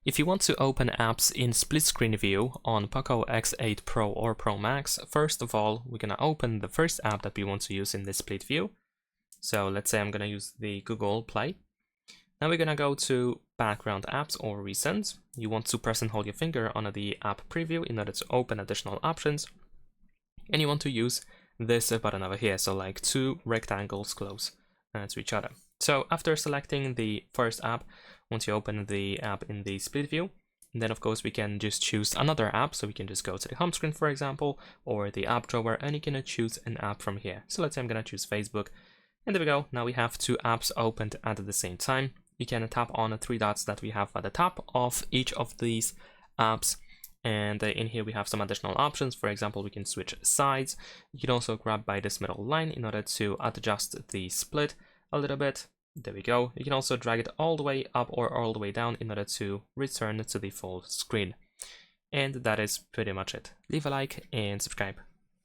If you want to open apps in split screen view on POCO X8 Pro or Pro Max, first of all, we're going to open the first app that we want to use in this split view. So let's say I'm going to use the Google Play. Now we're going to go to background apps or recent. You want to press and hold your finger on the app preview in order to open additional options. And you want to use this button over here, so like two rectangles close to each other. So after selecting the first app, once you open the app in the split view, then of course we can just choose another app. So we can just go to the home screen, for example, or the app drawer, and you can choose an app from here. So let's say I'm going to choose Facebook, and there we go. Now we have two apps opened at the same time. You can tap on the three dots that we have at the top of each of these apps. And in here we have some additional options. For example, we can switch sides. You can also grab by this middle line in order to adjust the split a little bit. There we go. You can also drag it all the way up or all the way down in order to return to the full screen. And that is pretty much it. Leave a like and subscribe.